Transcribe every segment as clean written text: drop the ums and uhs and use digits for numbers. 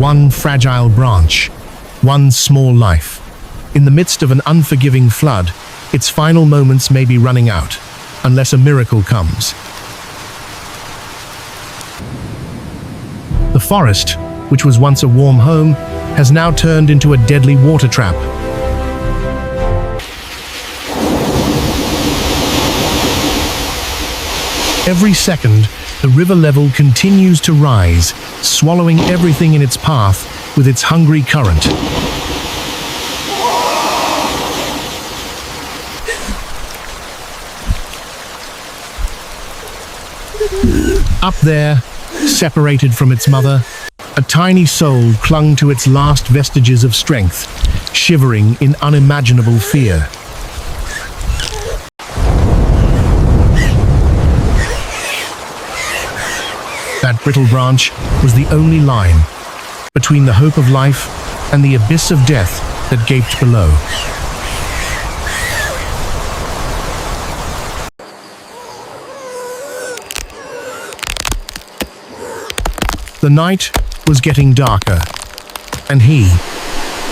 one fragile branch, one small life. In the midst of an unforgiving flood, its final moments may be running out, unless a miracle comes. The forest, which was once a warm home, has now turned into a deadly water trap. Every second, the river level continues to rise, swallowing everything in its path with its hungry current. Up there, separated from its mother, a tiny soul clung to its last vestiges of strength, shivering in unimaginable fear. That brittle branch was the only line between the hope of life and the abyss of death that gaped below. The night was getting darker, and he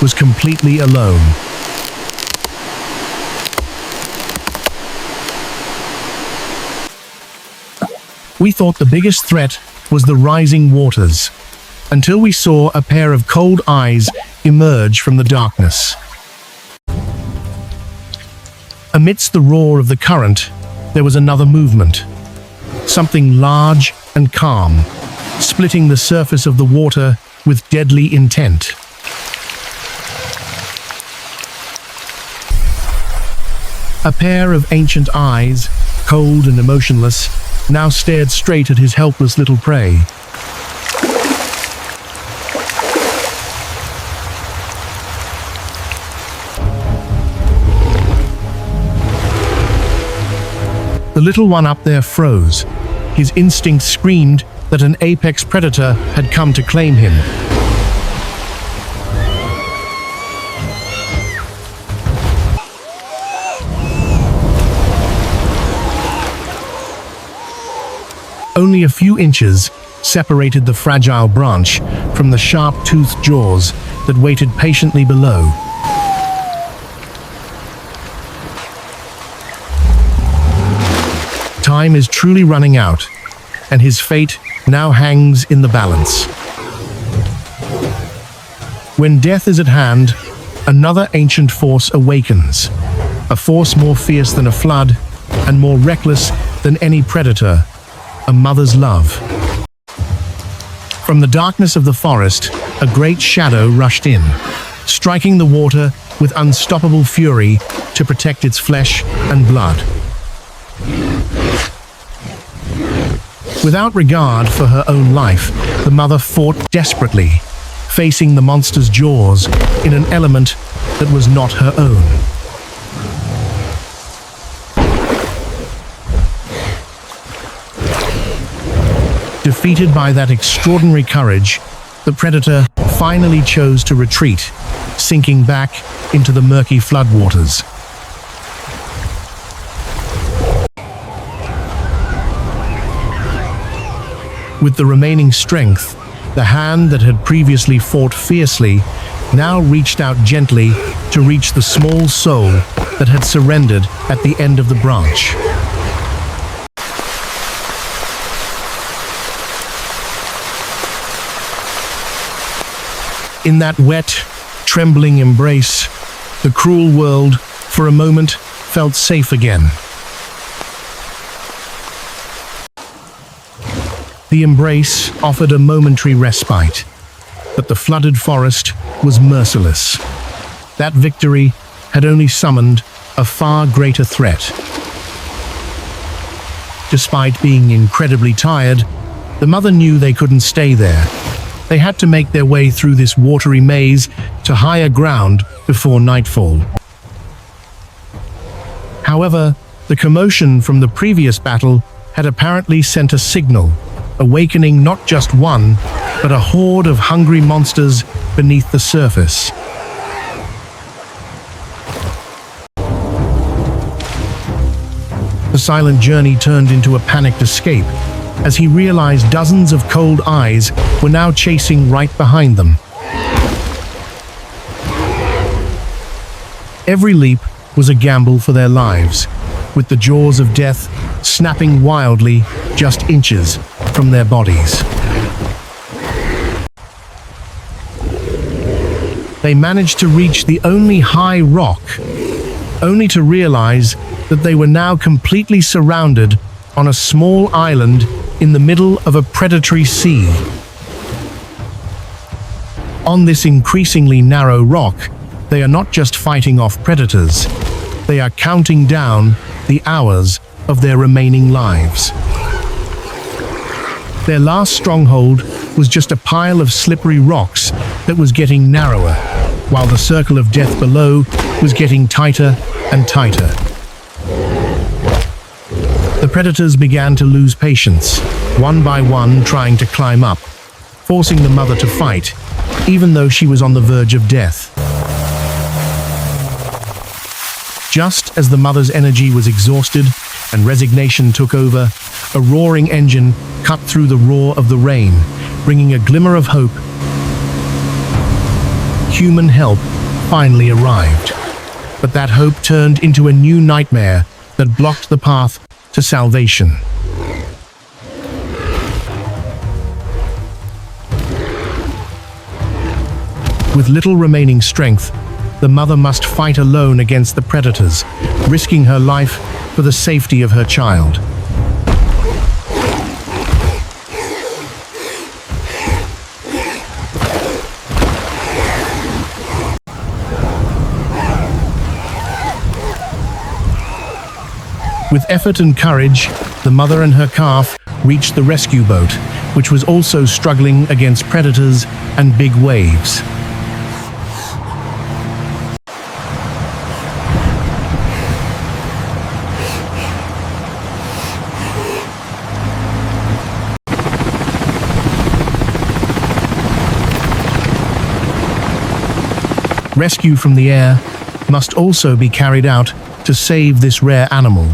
was completely alone. We thought the biggest threat was the rising waters, until we saw a pair of cold eyes emerge from the darkness. Amidst the roar of the current, there was another movement, something large and calm, splitting the surface of the water with deadly intent. A pair of ancient eyes, cold and emotionless, now stared straight at his helpless little prey. The little one up there froze. His instinct screamed that an apex predator had come to claim him. Only a few inches separated the fragile branch from the sharp-toothed jaws that waited patiently below. Time is truly running out, and his fate now hangs in the balance. When death is at hand, another ancient force awakens, a force more fierce than a flood and more reckless than any predator. A mother's love. From the darkness of the forest, a great shadow rushed in, striking the water with unstoppable fury to protect its flesh and blood. Without regard for her own life, the mother fought desperately, facing the monster's jaws in an element that was not her own. Defeated by that extraordinary courage, the predator finally chose to retreat, sinking back into the murky floodwaters. With the remaining strength, the hand that had previously fought fiercely now reached out gently to reach the small soul that had surrendered at the end of the branch. In that wet, trembling embrace, the cruel world, for a moment, felt safe again. The embrace offered a momentary respite, but the flooded forest was merciless. That victory had only summoned a far greater threat. Despite being incredibly tired, the mother knew they couldn't stay there. They had to make their way through this watery maze to higher ground before nightfall. However, the commotion from the previous battle had apparently sent a signal, awakening not just one, but a horde of hungry monsters beneath the surface. The silent journey turned into a panicked escape, as he realized dozens of cold eyes were now chasing right behind them. Every leap was a gamble for their lives, with the jaws of death snapping wildly just inches from their bodies. They managed to reach the only high rock, only to realize that they were now completely surrounded on a small island in the middle of a predatory sea. On this increasingly narrow rock, they are not just fighting off predators, they are counting down the hours of their remaining lives. Their last stronghold was just a pile of slippery rocks that was getting narrower, while the circle of death below was getting tighter and tighter. The predators began to lose patience, one by one trying to climb up, forcing the mother to fight, even though she was on the verge of death. Just as the mother's energy was exhausted and resignation took over, a roaring engine cut through the roar of the rain, bringing a glimmer of hope. Human help finally arrived, but that hope turned into a new nightmare that blocked the path to salvation. With little remaining strength, the mother must fight alone against the predators, risking her life for the safety of her child. With effort and courage, the mother and her calf reached the rescue boat, which was also struggling against predators and big waves. Rescue from the air must also be carried out to save this rare animal,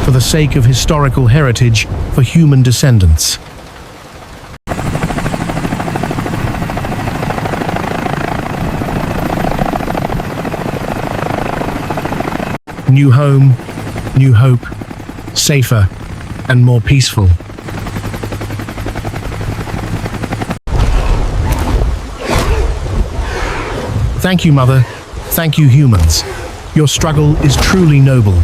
for the sake of historical heritage for human descendants. New home, new hope, safer and more peaceful. Thank you, Mother. Thank you, humans. Your struggle is truly noble.